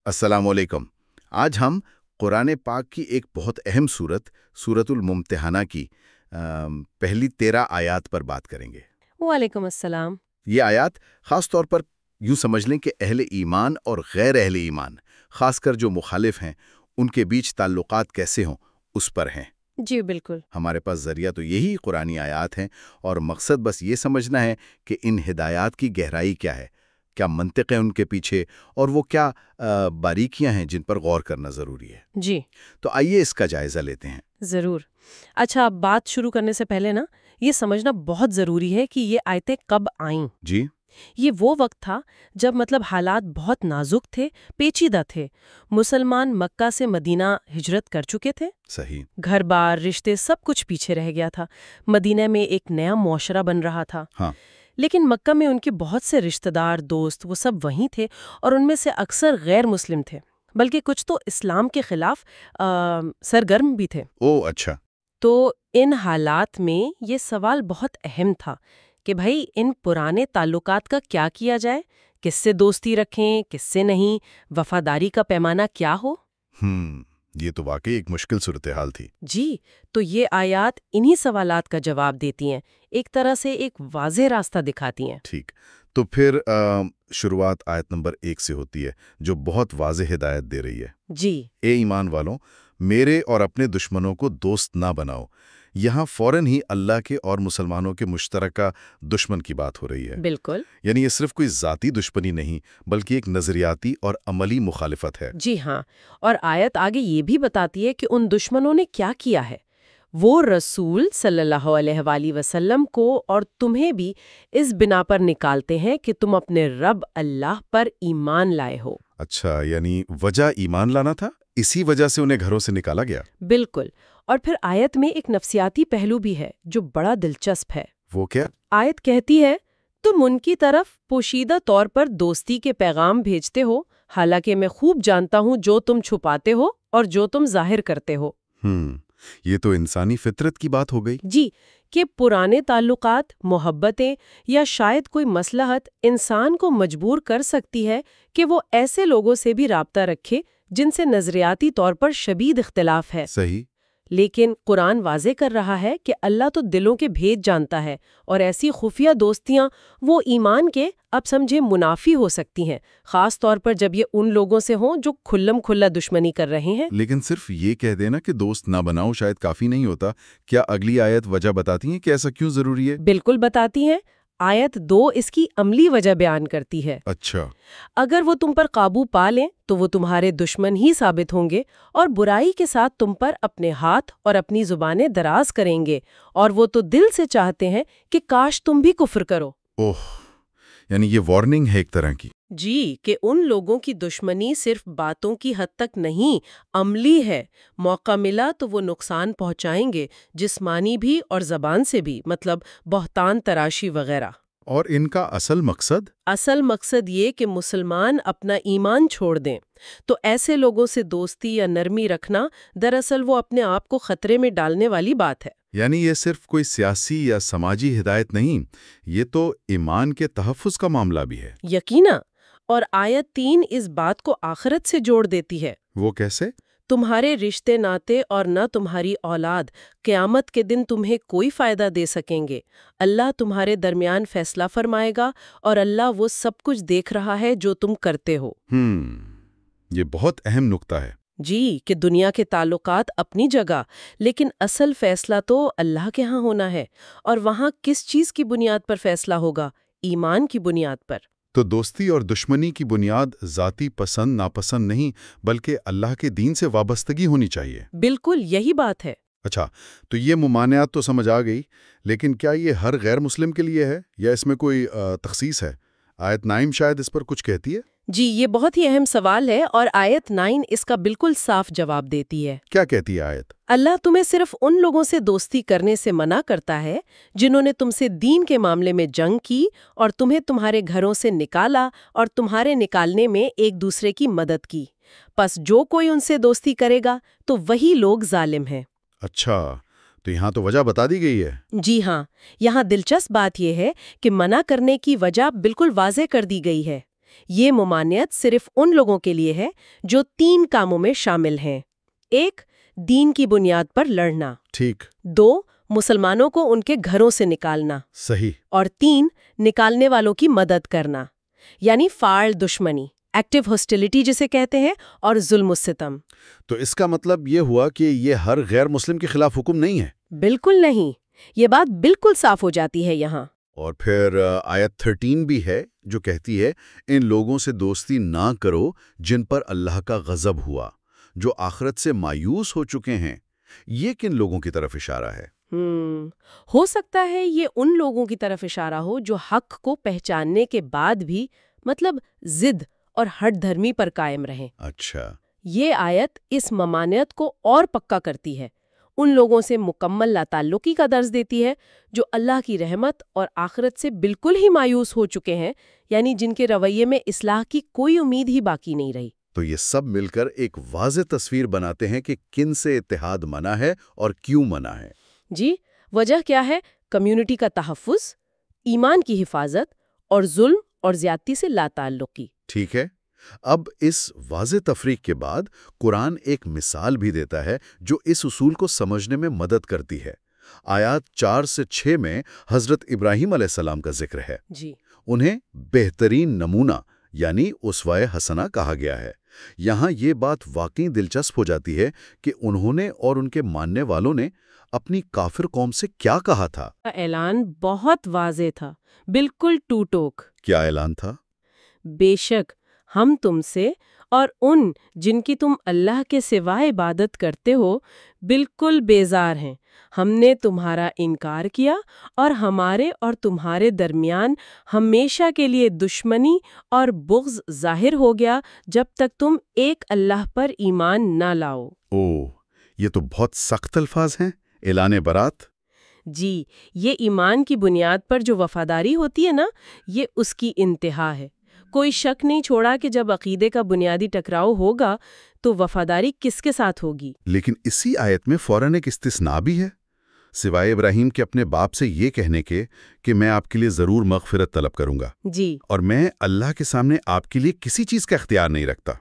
السلام علیکم۔ آج ہم قرآن پاک کی ایک بہت اہم سورت سورۃ الممتحنہ کی پہلی 13 آیات پر بات کریں گے۔ وعلیکم السلام۔ یہ آیات خاص طور پر یوں سمجھ لیں کہ اہل ایمان اور غیر اہل ایمان، خاص کر جو مخالف ہیں، ان کے بیچ تعلقات کیسے ہوں اس پر ہیں۔ جی بالکل۔ ہمارے پاس ذریعہ تو یہی قرآنی آیات ہیں، اور مقصد بس یہ سمجھنا ہے کہ ان ہدایات کی گہرائی کیا ہے، کیا منطق ہے ان کے پیچھے، اور وہ کیا باریکیاں ہیں جن پر غور کرنا ضروری ہے۔ جی تو آئیے اس کا جائزہ لیتے ہیں۔ ضرور۔ اچھا، بات شروع کرنے سے پہلے یہ سمجھنا بہت ضروری ہے کہ یہ آیتیں کب آئیں۔ جی، یہ وہ وقت تھا جب حالات بہت نازک تھے، پیچیدہ تھے۔ مسلمان مکہ سے مدینہ ہجرت کر چکے تھے، صحیح۔ گھر بار، رشتے، سب کچھ پیچھے رہ گیا تھا۔ مدینہ میں ایک نیا معاشرہ بن رہا تھا۔ ہاں، لیکن مکہ میں ان کے بہت سے رشتہ دار، دوست، وہ سب وہیں تھے، اور ان میں سے اکثر غیر مسلم تھے، بلکہ کچھ تو اسلام کے خلاف سرگرم بھی تھے۔ او اچھا۔ تو ان حالات میں یہ سوال بہت اہم تھا کہ بھائی ان پرانے تعلقات کا کیا کیا جائے، کس سے دوستی رکھیں، کس سے نہیں، وفاداری کا پیمانہ کیا ہو۔ یہ تو واقعی ایک مشکل صورتحال تھی۔ جی، تو یہ آیات انہی سوالات کا جواب دیتی ہیں، ایک طرح سے ایک واضح راستہ دکھاتی ہیں۔ ٹھیک، تو پھر شروعات آیت نمبر 1 سے ہوتی ہے، جو بہت واضح ہدایت دے رہی ہے۔ جی، اے ایمان والوں، میرے اور اپنے دشمنوں کو دوست نہ بناؤ۔ یہاں فوراً ہی اللہ کے اور مسلمانوں کے مشترکہ دشمن کی بات ہو رہی ہے۔ بالکل۔ یعنی یہ صرف کوئی ذاتی دشمنی نہیں، بلکہ ایک نظریاتی اور عملی مخالفت ہے۔ جی ہاں، اور آیت آگے یہ بھی بتاتی ہے کہ ان دشمنوں نے کیا کیا ہے۔ وہ رسول صلی اللہ علیہ وآلہ وسلم کو اور تمہیں بھی اس بنا پر نکالتے ہیں کہ تم اپنے رب اللہ پر ایمان لائے ہو۔ اچھا، یعنی وجہ ایمان لانا تھا، اسی وجہ سے انہیں گھروں سے نکالا گیا۔ بالکل۔ اور پھر آیت میں ایک نفسیاتی پہلو بھی ہے جو بڑا دلچسپ ہے۔ وہ کیا؟ آیت کہتی ہے، تم ان کی طرف پوشیدہ طور پر دوستی کے پیغام بھیجتے ہو، حالانکہ میں خوب جانتا ہوں جو تم چھپاتے ہو اور جو تم ظاہر کرتے ہو۔ یہ تو انسانی فطرت کی بات ہو گئی۔ جی، کہ پرانے تعلقات، محبتیں یا شاید کوئی مصلحت انسان کو مجبور کر سکتی ہے کہ وہ ایسے لوگوں سے بھی رابطہ رکھے جن سے نظریاتی طور پر شدید اختلاف ہے۔ صحیح۔ لیکن قرآن واضح کر رہا ہے کہ اللہ تو دلوں کے بھید جانتا ہے، اور ایسی خفیہ دوستیاں وہ ایمان کے اب سمجھے منافی ہو سکتی ہیں، خاص طور پر جب یہ ان لوگوں سے ہوں جو کھلم کھلا دشمنی کر رہے ہیں۔ لیکن صرف یہ کہہ دینا کہ دوست نہ بناؤ شاید کافی نہیں ہوتا۔ کیا اگلی آیت وجہ بتاتی ہیں کہ ایسا کیوں ضروری ہے؟ بالکل بتاتی ہیں۔ آیت 2 اس کی عملی وجہ بیان کرتی ہے۔ اچھا۔ اگر وہ تم پر قابو پا لیں تو وہ تمہارے دشمن ہی ثابت ہوں گے، اور برائی کے ساتھ تم پر اپنے ہاتھ اور اپنی زبانیں دراز کریں گے، اور وہ تو دل سے چاہتے ہیں کہ کاش تم بھی کفر کرو۔ یعنی یہ وارننگ ہے ایک طرح کی۔ جی، کہ ان لوگوں کی دشمنی صرف باتوں کی حد تک نہیں، عملی ہے۔ موقع ملا تو وہ نقصان پہنچائیں گے، جسمانی بھی اور زبان سے بھی، مطلب بہتان تراشی وغیرہ۔ اور ان کا اصل مقصد؟ اصل مقصد یہ کہ مسلمان اپنا ایمان چھوڑ دیں۔ تو ایسے لوگوں سے دوستی یا نرمی رکھنا دراصل وہ اپنے آپ کو خطرے میں ڈالنے والی بات ہے۔ یعنی یہ صرف کوئی سیاسی یا سماجی ہدایت نہیں، یہ تو ایمان کے تحفظ کا معاملہ بھی ہے۔ یقینا۔ اور آیت 3 اس بات کو آخرت سے جوڑ دیتی ہے۔ وہ کیسے؟ تمہارے رشتے ناتے اور نہ تمہاری اولاد قیامت کے دن تمہیں کوئی فائدہ دے سکیں گے۔ اللہ تمہارے درمیان فیصلہ فرمائے گا، اور اللہ وہ سب کچھ دیکھ رہا ہے جو تم کرتے ہو۔ یہ بہت اہم نقطہ ہے۔ جی، کہ دنیا کے تعلقات اپنی جگہ، لیکن اصل فیصلہ تو اللہ کے ہاں ہونا ہے، اور وہاں کس چیز کی بنیاد پر فیصلہ ہوگا؟ ایمان کی بنیاد پر۔ تو دوستی اور دشمنی کی بنیاد ذاتی پسند ناپسند نہیں، بلکہ اللہ کے دین سے وابستگی ہونی چاہیے۔ بالکل یہی بات ہے۔ اچھا، تو یہ ممانعات تو سمجھ آ گئی، لیکن کیا یہ ہر غیر مسلم کے لیے ہے یا اس میں کوئی تخصیص ہے؟ آیت 9 شاید اس پر کچھ کہتی ہے۔ جی، یہ بہت ہی اہم سوال ہے، اور آیت 9 اس کا بالکل صاف جواب دیتی ہے۔ کیا کہتی ہے آیت؟ اللہ تمہیں صرف ان لوگوں سے دوستی کرنے سے منع کرتا ہے جنہوں نے تم سے دین کے معاملے میں جنگ کی اور تمہیں تمہارے گھروں سے نکالا اور تمہارے نکالنے میں ایک دوسرے کی مدد کی۔ پس جو کوئی ان سے دوستی کرے گا تو وہی لوگ ظالم ہیں۔ اچھا، تو یہاں تو وجہ بتا دی گئی ہے۔ جی ہاں، یہاں دلچسپ بات یہ ہے کہ منع کرنے کی وجہ بالکل واضح کر دی گئی ہے۔ یہ ممانعت صرف ان لوگوں کے لیے ہے جو 3 کاموں میں شامل ہیں۔ 1 دین کی بنیاد پر لڑنا، ٹھیک، 2 مسلمانوں کو ان کے گھروں سے نکالنا، صحیح، اور 3 نکالنے والوں کی مدد کرنا، یعنی فعال دشمنی، ایکٹیو ہاسٹیلٹی جسے کہتے ہیں، اور ظلم و ستم۔ تو اس کا مطلب یہ ہوا کہ یہ ہر غیر مسلم کے خلاف حکم نہیں ہے؟ بالکل نہیں، یہ بات بالکل صاف ہو جاتی ہے یہاں۔ اور پھر آیت 13 بھی ہے جو کہتی ہے ان لوگوں سے دوستی نہ کرو جن پر اللہ کا غضب ہوا، جو آخرت سے مایوس ہو چکے ہیں۔ یہ کن لوگوں کی طرف اشارہ ہے؟ ہو سکتا ہے یہ ان لوگوں کی طرف اشارہ ہو جو حق کو پہچاننے کے بعد بھی مطلب ضد اور ہٹ دھرمی پر قائم رہیں۔ اچھا، یہ آیت اس ممانعت کو اور پکا کرتی ہے، ان لوگوں سے مکمل لا تعلقی کا درس دیتی ہے جو اللہ کی رحمت اور آخرت سے بالکل ہی مایوس ہو چکے ہیں، یعنی جن کے رویے میں اصلاح کی کوئی امید ہی باقی نہیں رہی۔ تو یہ سب مل کر ایک واضح تصویر بناتے ہیں کہ کن سے اتحاد منع ہے اور کیوں منع ہے۔ جی، وجہ کیا ہے؟ کمیونٹی کا تحفظ، ایمان کی حفاظت، اور ظلم اور زیادتی سے لا تعلقی۔ ٹھیک ہے، اب اس واضح تفریق کے بعد قرآن ایک مثال بھی دیتا ہے جو اس اصول کو سمجھنے میں مدد کرتی ہے۔ آیات 4 سے 6 میں حضرت ابراہیم علیہ السلام کا ذکر ہے۔ جی، انہیں بہترین نمونہ یعنی اسوہ حسنہ کہا گیا ہے۔ یہاں یہ بات واقعی دلچسپ ہو جاتی ہے کہ انہوں نے اور ان کے ماننے والوں نے اپنی کافر قوم سے کیا کہا تھا؟ اعلان بہت واضح تھا، بالکل ٹو ٹوک۔ کیا اعلان تھا؟ بے شک ہم تم سے اور ان جن کی تم اللہ کے سوائے عبادت کرتے ہو بالکل بیزار ہیں۔ ہم نے تمہارا انکار کیا اور ہمارے اور تمہارے درمیان ہمیشہ کے لیے دشمنی اور بغض ظاہر ہو گیا جب تک تم ایک اللہ پر ایمان نہ لاؤ۔ یہ تو بہت سخت الفاظ ہیں۔ اعلان برات؟ جی، یہ ایمان کی بنیاد پر جو وفاداری ہوتی ہے نا، یہ اس کی انتہا ہے۔ کوئی شک نہیں چھوڑا کہ جب عقیدے کا بنیادی ٹکراؤ ہوگا تو وفاداری کس کے ساتھ ہوگی۔ لیکن اسی آیت میں فوراً ایک استثناء بھی ہے، سوائے ابراہیم کے اپنے باپ سے یہ کہنے کے کہ میں آپ کے لیے ضرور مغفرت طلب کروں گا، جی، اور میں اللہ کے سامنے آپ کے لیے کسی چیز کا اختیار نہیں رکھتا۔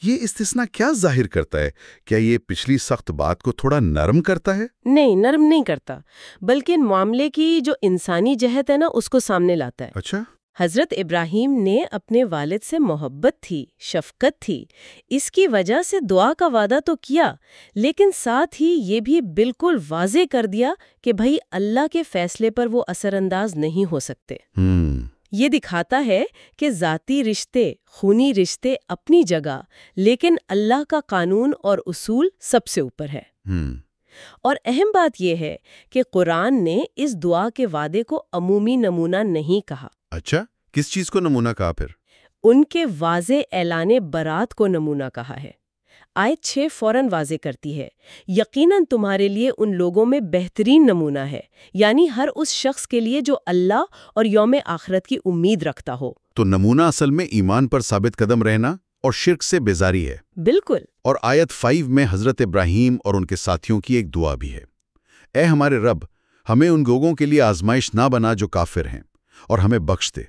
یہ استثناء کیا ظاہر کرتا ہے؟ کیا یہ پچھلی سخت بات کو تھوڑا نرم کرتا ہے؟ نہیں، نرم نہیں کرتا، بلکہ معاملے کی جو انسانی جہت ہے نا اس کو سامنے لاتا ہے۔ اچھا، حضرت ابراہیم نے اپنے والد سے محبت تھی، شفقت تھی، اس کی وجہ سے دعا کا وعدہ تو کیا، لیکن ساتھ ہی یہ بھی بالکل واضح کر دیا کہ بھائی اللہ کے فیصلے پر وہ اثر انداز نہیں ہو سکتے۔ یہ دکھاتا ہے کہ ذاتی رشتے، خونی رشتے اپنی جگہ، لیکن اللہ کا قانون اور اصول سب سے اوپر ہے۔ اور اہم بات یہ ہے کہ قرآن نے اس دعا کے وعدے کو عمومی نمونہ نہیں کہا۔ اچھا، کس چیز کو نمونہ کہا پھر؟ ان کے واضح اعلان برات کو نمونہ کہا ہے۔ آیت 6 فوراً واضح کرتی ہے، یقیناً تمہارے لیے ان لوگوں میں بہترین نمونہ ہے، یعنی ہر اس شخص کے لیے جو اللہ اور یوم آخرت کی امید رکھتا ہو۔ تو نمونہ اصل میں ایمان پر ثابت قدم رہنا اور شرک سے بیزاری ہے۔ بالکل۔ اور آیت 5 میں حضرت ابراہیم اور ان کے ساتھیوں کی ایک دعا بھی ہے، اے ہمارے رب، ہمیں ان لوگوں کے لیے آزمائش نہ بنا جو کافر ہیں، اور ہمیں بخش دے۔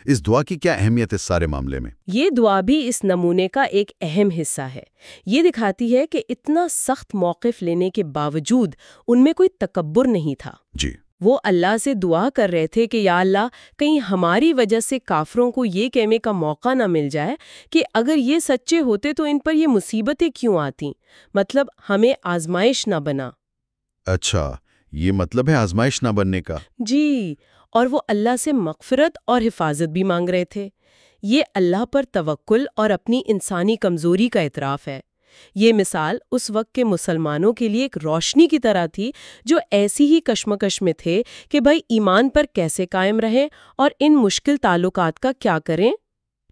اس دعا کی کیا اہمیت اس سارے معاملے میں؟ یہ دعا بھی اس نمونے کا ایک اہم حصہ ہے۔ یہ دکھاتی ہے کہ اتنا سخت موقف لینے کے باوجود ان میں کوئی تکبر نہیں تھا۔ جی، وہ اللہ سے دعا کر رہے تھے کہ یا اللہ، کہیں ہماری وجہ سے کافروں کو یہ کہنے کا موقع نہ مل جائے کہ اگر یہ سچے ہوتے تو ان پر یہ مصیبتیں کیوں آتی، مطلب ہمیں آزمائش نہ بنا۔ اچھا، یہ مطلب ہے آزمائش نہ بننے کا۔ جی، اور وہ اللہ سے مغفرت اور حفاظت بھی مانگ رہے تھے۔ یہ اللہ پر توکل اور اپنی انسانی کمزوری کا اعتراف ہے۔ یہ مثال اس وقت کے مسلمانوں کے لیے ایک روشنی کی طرح تھی جو ایسی ہی کشمکش میں تھے کہ بھائی ایمان پر کیسے قائم رہیں اور ان مشکل تعلقات کا کیا کریں۔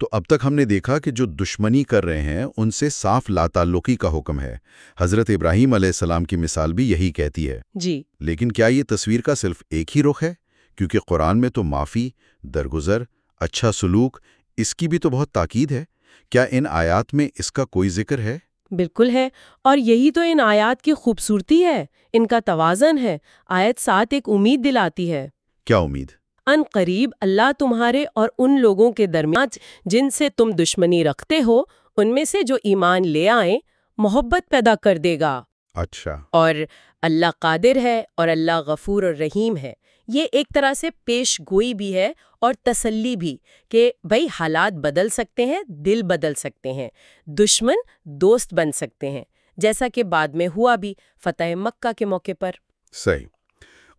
تو اب تک ہم نے دیکھا کہ جو دشمنی کر رہے ہیں ان سے صاف لا تعلقی کا حکم ہے۔ حضرت ابراہیم علیہ السلام کی مثال بھی یہی کہتی ہے۔ جی، لیکن کیا یہ تصویر کا صرف ایک ہی رخ ہے؟ کیونکہ قرآن میں تو معافی، درگزر، اچھا سلوک، اس کی بھی تو بہت تاکید ہے۔ کیا ان آیات میں اس کا کوئی ذکر ہے؟ بالکل ہے، اور یہی تو ان آیات کی خوبصورتی ہے، ان کا توازن ہے۔ آیت 7 ایک امید دلاتی ہے۔ کیا امید؟ ان قریب اللہ تمہارے اور ان لوگوں کے درمیان جن سے تم دشمنی رکھتے ہو ان میں سے جو ایمان لے آئیں محبت پیدا کر دے گا۔ اچھا، اور اللہ قادر ہے اور اللہ غفور اور رحیم ہے۔ یہ ایک طرح سے پیش گوئی بھی ہے اور تسلی بھی کہ بھئی حالات بدل سکتے ہیں، دل بدل سکتے ہیں، دشمن دوست بن سکتے ہیں، جیسا کہ بعد میں ہوا بھی فتح مکہ کے موقع پر۔ صحیح۔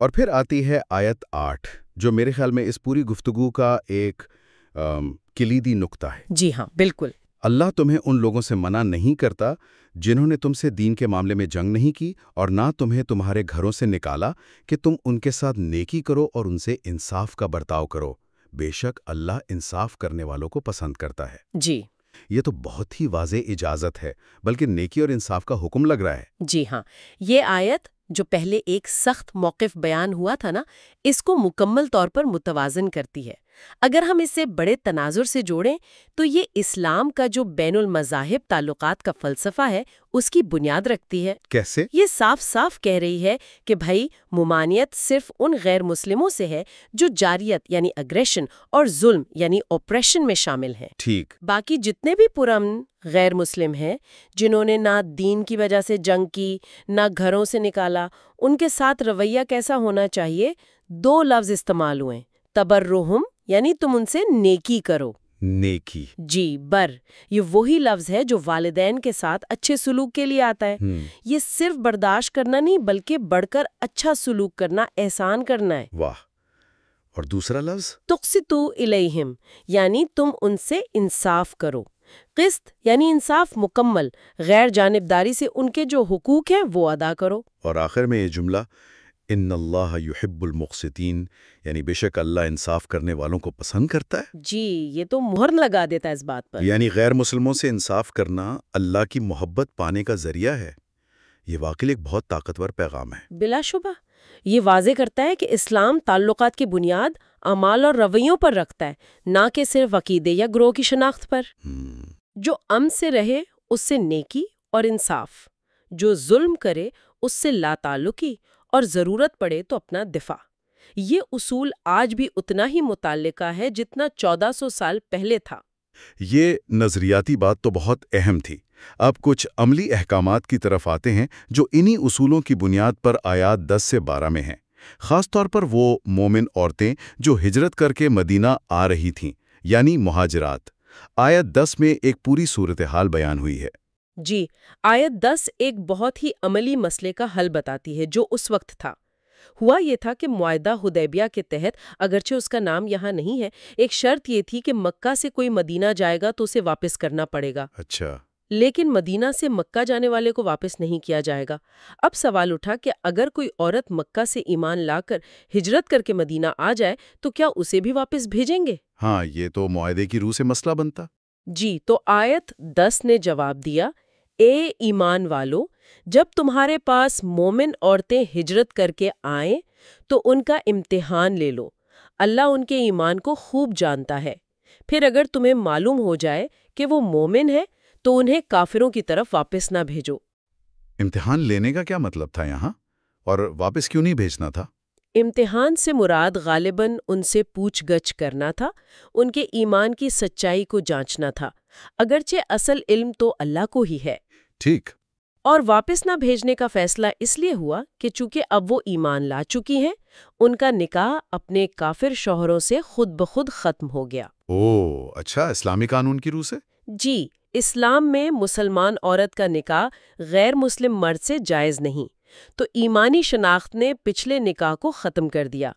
اور پھر آتی ہے آیت 8 جو میرے خیال میں اس پوری گفتگو کا ایک کلیدی نقطہ ہے۔ جی ہاں، بالکل۔ اللہ تمہیں ان لوگوں سے منع نہیں کرتا جنہوں نے تم سے دین کے معاملے میں جنگ نہیں کی اور نہ تمہیں تمہارے گھروں سے نکالا کہ تم ان کے ساتھ نیکی کرو اور ان سے انصاف کا برتاؤ کرو۔ بے شک اللہ انصاف کرنے والوں کو پسند کرتا ہے۔ جی یہ تو بہت ہی واضح اجازت ہے، بلکہ نیکی اور انصاف کا حکم لگ رہا ہے۔ جی ہاں، یہ آیت جو پہلے ایک سخت موقف بیان ہوا تھا نا، اس کو مکمل طور پر متوازن کرتی ہے۔ اگر ہم اسے بڑے تناظر سے جوڑیں تو یہ اسلام کا جو بین المذاہب تعلقات کا فلسفہ ہے اس کی بنیاد رکھتی ہے۔ کیسے؟ یہ صاف صاف کہہ رہی ہے کہ بھائی ممانعت صرف ان غیر مسلموں سے ہے جو جاریت یعنی اگریشن اور ظلم یعنی اوپریشن میں شامل ہیں۔ ٹھیک۔ باقی جتنے بھی پرامن غیر مسلم ہیں جنہوں نے نہ دین کی وجہ سے جنگ کی نہ گھروں سے نکالا، ان کے ساتھ رویہ کیسا ہونا چاہیے؟ 2 لفظ استعمال ہوئے، تبرہم یعنی تم ان سے نیکی کرو۔ نیکی۔ جی، بر یہ وہی لفظ ہے جو والدین کے ساتھ اچھے سلوک کے لیے آتا ہے۔ یہ صرف برداشت کرنا نہیں بلکہ بڑھ کر اچھا سلوک کرنا، احسان کرنا ہے۔ واہ۔ اور دوسرا لفظ؟ تقسطوا الیہم یعنی تم ان سے انصاف کرو۔ قسط یعنی انصاف مکمل، غیر جانبداری سے ان کے جو حقوق ہیں وہ ادا کرو۔ اور آخر میں یہ جملہ ان اللہ یحب المقسطین یعنی بے شک اللہ انصاف کرنے والوں کو پسند کرتا ہے۔ جی، یہ تو مہر لگا دیتا ہے اس بات پر۔ یعنی غیر مسلموں سے انصاف کرنا اللہ کی محبت پانے کا ذریعہ ہے۔ یہ واقعی ایک بہت طاقتور پیغام ہے۔ بلا شبہ یہ واضح کرتا ہے کہ اسلام تعلقات کی بنیاد اعمال اور رویوں پر رکھتا ہے، نہ کہ صرف عقیدے یا گروہ کی شناخت پر۔ جو امن سے رہے اس سے نیکی اور انصاف، جو ظلم کرے اس سے لا تعلقی اور ضرورت پڑے تو اپنا دفاع۔ یہ اصول آج بھی اتنا ہی متعلقہ ہے جتنا 1400 سال پہلے تھا۔ یہ نظریاتی بات تو بہت اہم تھی۔ اب کچھ عملی احکامات کی طرف آتے ہیں جو انہی اصولوں کی بنیاد پر آیات 10 سے 12 میں ہیں، خاص طور پر وہ مومن عورتیں جو ہجرت کر کے مدینہ آ رہی تھیں، یعنی مہاجرات۔ آیت 10 میں ایک پوری صورتحال بیان ہوئی ہے۔ جی، آیت 10 ایک بہت ہی عملی مسئلے کا حل بتاتی ہے جو اس وقت تھا۔ ہوا یہ تھا کہ معاہدہ حدیبیہ کے تحت، اگرچہ اس کا نام یہاں نہیں ہے، ایک شرط یہ تھی کہ مکہ سے کوئی مدینہ جائے گا تو اسے واپس کرنا پڑے گا۔ اچھا۔ لیکن مدینہ سے مکہ جانے والے کو واپس نہیں کیا جائے گا۔ اب سوال اٹھا کہ اگر کوئی عورت مکہ سے ایمان لا کر ہجرت کر کے مدینہ آ جائے تو کیا اسے بھی واپس بھیجیں گے؟ ہاں، یہ تو معاہدے کی روح سے مسئلہ بنتا۔ جی، تو آیت 10 نے جواب دیا، اے ایمان والو، جب تمہارے پاس مومن عورتیں ہجرت کر کے آئیں تو ان کا امتحان لے لو، اللہ ان کے ایمان کو خوب جانتا ہے۔ پھر اگر تمہیں معلوم ہو جائے کہ وہ مومن ہے تو انہیں کافروں کی طرف واپس نہ بھیجو۔ امتحان لینے کا کیا مطلب تھا یہاں؟ اور واپس کیوں نہیں بھیجنا تھا؟ امتحان سے مراد غالباً ان سے پوچھ گچھ کرنا تھا، ان کے ایمان کی سچائی کو جانچنا تھا، اگرچہ اصل علم تو اللہ کو ہی ہے۔ ٹھیک۔ اور واپس نہ بھیجنے کا فیصلہ اس لیے ہوا کہ چونکہ اب وہ ایمان لا چکی ہیں، ان کا نکاح اپنے کافر شوہروں سے خود بخود ختم ہو گیا۔ اوہ، اچھا، اسلامی قانون کی روح سے؟ جی، اسلام میں مسلمان عورت کا نکاح غیر مسلم مرد سے جائز نہیں، تو ایمانی شناخت نے پچھلے نکاح کو ختم کر دیا۔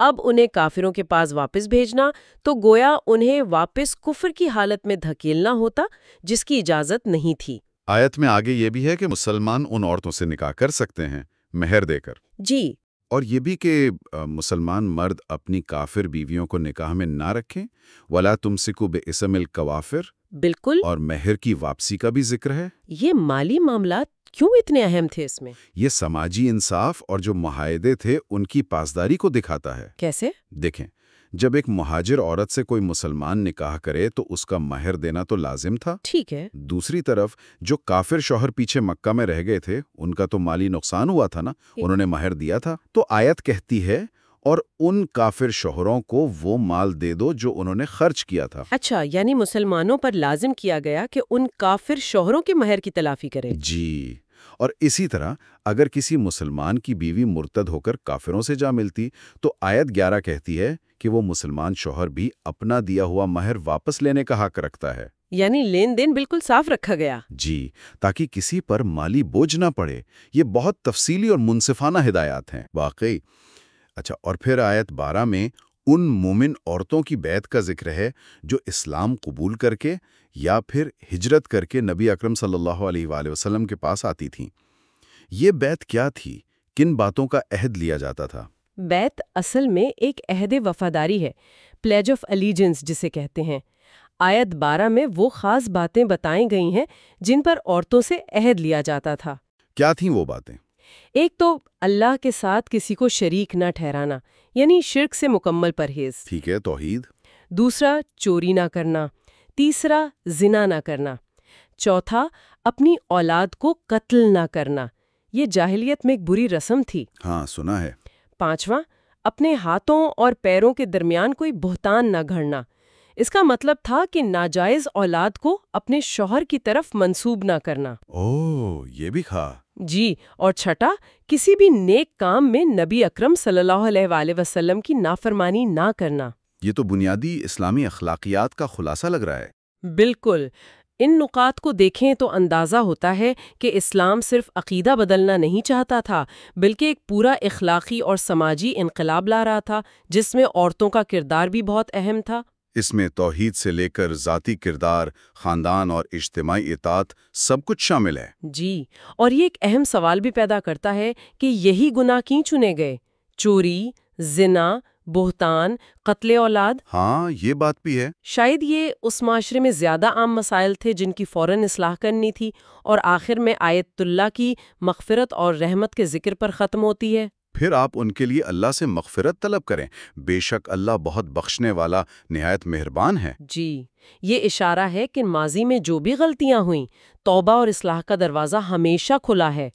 اب انہیں کافروں کے پاس واپس بھیجنا تو گویا انہیں واپس کفر کی حالت میں دھکیلنا ہوتا جس کی اجازت نہیں تھی۔ آیت میں آگے یہ بھی ہے کہ مسلمان ان عورتوں سے نکاح کر سکتے ہیں مہر دے کر۔ جی، اور یہ بھی کہ مسلمان مرد اپنی کافر بیویوں کو نکاح میں نہ رکھیں، وَلَا تُمْسِكُوا بِإِسْمِ الْكَوَافِرِ، بالکل۔ اور مہر کی واپسی کا بھی ذکر ہے۔ یہ مالی معاملات کیوں اتنے اہم تھے اس میں؟ یہ سماجی انصاف اور جو معاہدے تھے ان کی پاسداری کو دکھاتا ہے۔ کیسے؟ دیکھیں، جب ایک مہاجر عورت سے کوئی مسلمان نکاح کرے تو اس کا مہر دینا تو لازم تھا۔ ٹھیک ہے۔ دوسری طرف جو کافر شوہر پیچھے مکہ میں رہ گئے تھے ان کا تو مالی نقصان ہوا تھا نا، انہوں نے مہر دیا تھا۔ تو آیت کہتی ہے اور ان کافر شوہروں کو وہ مال دے دو جو انہوں نے خرچ کیا تھا۔ اچھا، یعنی مسلمانوں پر لازم کیا گیا کہ ان کافر شوہروں کے مہر کی تلافی کرے۔ جی، اور اسی طرح اگر کسی مسلمان کی بیوی مرتد ہو کر کافروں سے جا ملتی تو آیت 11 کہتی ہے کہ وہ مسلمان شوہر بھی اپنا دیا ہوا مہر واپس لینے کا حق رکھتا ہے۔ یعنی لین دین بالکل صاف رکھا گیا۔ جی، تاکہ کسی پر مالی بوجھ نہ پڑے۔ یہ بہت تفصیلی اور منصفانہ ہدایات ہیں واقعی۔ اچھا، اور پھر آیت 12 میں ان مومن عورتوں کی بیعت کا ذکر ہے جو اسلام قبول کر کے یا پھر ہجرت کر کے نبی اکرم صلی اللہ علیہ وآلہ وسلم کے پاس آتی تھیں۔ یہ بیعت کیا تھی؟ کن باتوں کا عہد لیا جاتا تھا؟ بیعت اصل میں ایک عہد وفاداری ہے، پلیج آف الیجنس جسے کہتے ہیں۔ آیت 12 میں وہ خاص باتیں بتائی گئی ہیں جن پر عورتوں سے عہد لیا جاتا تھا۔ کیا تھیں وہ باتیں؟ ایک تو اللہ کے ساتھ کسی کو شریک نہ ٹھہرانا، یعنی شرک سے مکمل پرہیز۔ ٹھیک ہے، توحید۔ دوسرا، چوری نہ کرنا۔ تیسرا، زنا نہ کرنا۔ چوتھا، اپنی اولاد کو قتل نہ کرنا۔ یہ جاہلیت میں ایک بری رسم تھی۔ ہاں، سنا ہے۔ پانچواں، اپنے ہاتھوں اور پیروں کے درمیان کوئی بہتان نہ گھڑنا۔ اس کا مطلب تھا کہ ناجائز اولاد کو اپنے شوہر کی طرف منسوب نہ کرنا۔ اوہ، یہ بھی کھا۔ جی، اور چھٹا، کسی بھی نیک کام میں نبی اکرم صلی اللہ علیہ وآلہ وسلم کی نافرمانی نہ کرنا۔ یہ تو بنیادی اسلامی اخلاقیات کا خلاصہ لگ رہا ہے۔ بالکل۔ ان نکات کو دیکھیں تو اندازہ ہوتا ہے کہ اسلام صرف عقیدہ بدلنا نہیں چاہتا تھا، بلکہ ایک پورا اخلاقی اور سماجی انقلاب لا رہا تھا جس میں عورتوں کا کردار بھی بہت اہم تھا۔ اس میں توحید سے لے کر ذاتی کردار، خاندان اور اجتماعی اطاعت سب کچھ شامل ہے۔ جی، اور یہ ایک اہم سوال بھی پیدا کرتا ہے کہ یہی گناہ کیوں چنے گئے؟ چوری، زنا، بہتان، قتل اولاد۔ ہاں، یہ بات بھی ہے۔ شاید یہ اس معاشرے میں زیادہ عام مسائل تھے جن کی فوراً اصلاح کرنی تھی، اور آخر میں آیت اللہ کی مغفرت اور رحمت کے ذکر پر ختم ہوتی ہے۔ پھر آپ ان کے لیے اللہ سے مغفرت طلب کریں، بے شک اللہ بہت بخشنے والا، نہایت مہربان ہے۔ جی، یہ اشارہ ہے کہ ماضی میں جو بھی غلطیاں ہوئیں، توبہ اور اصلاح کا دروازہ ہمیشہ کھلا ہے۔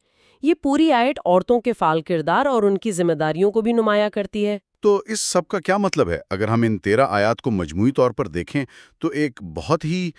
یہ پوری آیت عورتوں کے فعال کردار اور ان کی ذمہ داریوں کو بھی نمایاں کرتی ہے۔ تو اس سب کا کیا مطلب ہے؟ اگر ہم ان 13 آیات کو مجموعی طور پر دیکھیں تو ایک بہت ہی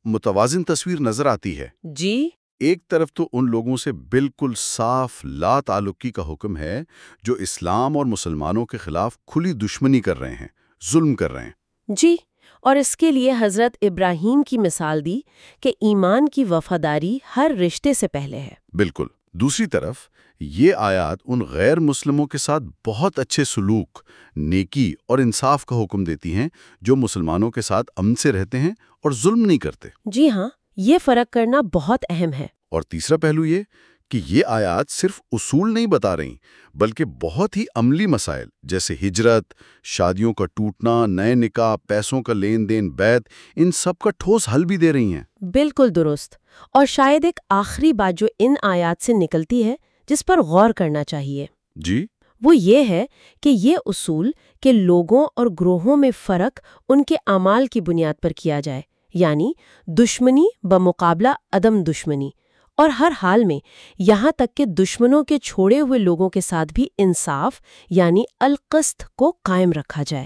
متوازن تصویر نظر آتی ہے۔ جی، ایک طرف تو ان لوگوں سے بالکل صاف لا تعلقی کا حکم ہے جو اسلام اور مسلمانوں کے خلاف کھلی دشمنی کر رہے ہیں، ظلم کر رہے ہیں۔ جی، اور اس کے لیے حضرت ابراہیم کی مثال دی کہ ایمان کی وفاداری ہر رشتے سے پہلے ہے۔ بالکل۔ دوسری طرف یہ آیات ان غیر مسلموں کے ساتھ بہت اچھے سلوک، نیکی اور انصاف کا حکم دیتی ہیں جو مسلمانوں کے ساتھ امن سے رہتے ہیں اور ظلم نہیں کرتے۔ جی ہاں، یہ فرق کرنا بہت اہم ہے۔ اور تیسرا پہلو یہ کہ یہ آیات صرف اصول نہیں بتا رہی بلکہ بہت ہی عملی مسائل جیسے ہجرت، شادیوں کا ٹوٹنا، نئے نکاح، پیسوں کا لین دین، بیعت، ان سب کا ٹھوس حل بھی دے رہی ہیں۔ بالکل درست۔ اور شاید ایک آخری بات جو ان آیات سے نکلتی ہے جس پر غور کرنا چاہیے، جی، وہ یہ ہے کہ یہ اصول کہ لوگوں اور گروہوں میں فرق ان کے اعمال کی بنیاد پر کیا جائے، یعنی دشمنی بمقابلہ عدم دشمنی، اور ہر حال میں یہاں تک کہ دشمنوں کے چھوڑے ہوئے لوگوں کے ساتھ بھی انصاف یعنی القسط کو قائم رکھا جائے۔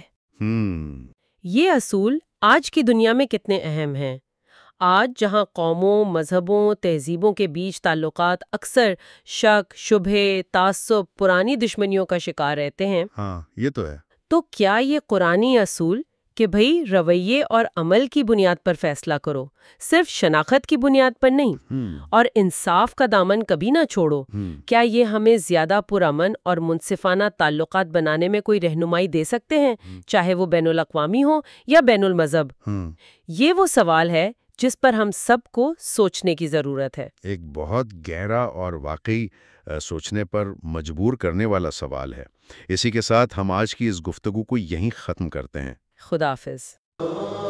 یہ اصول آج کی دنیا میں کتنے اہم ہیں۔ آج جہاں قوموں، مذہبوں، تہذیبوں کے بیچ تعلقات اکثر شک، شبہے، تعصب، پرانی دشمنیوں کا شکار رہتے ہیں، ہاں، یہ تو ہے۔ تو کیا یہ قرآنی اصول کہ بھئی رویے اور عمل کی بنیاد پر فیصلہ کرو، صرف شناخت کی بنیاد پر نہیں، اور انصاف کا دامن کبھی نہ چھوڑو، کیا یہ ہمیں زیادہ پرامن اور منصفانہ تعلقات بنانے میں کوئی رہنمائی دے سکتے ہیں، چاہے وہ بین الاقوامی ہو یا بین المذہب؟ یہ وہ سوال ہے جس پر ہم سب کو سوچنے کی ضرورت ہے۔ ایک بہت گہرا اور واقعی سوچنے پر مجبور کرنے والا سوال ہے۔ اسی کے ساتھ ہم آج کی اس گفتگو کو یہیں ختم کرتے ہیں۔ خدا حافظ۔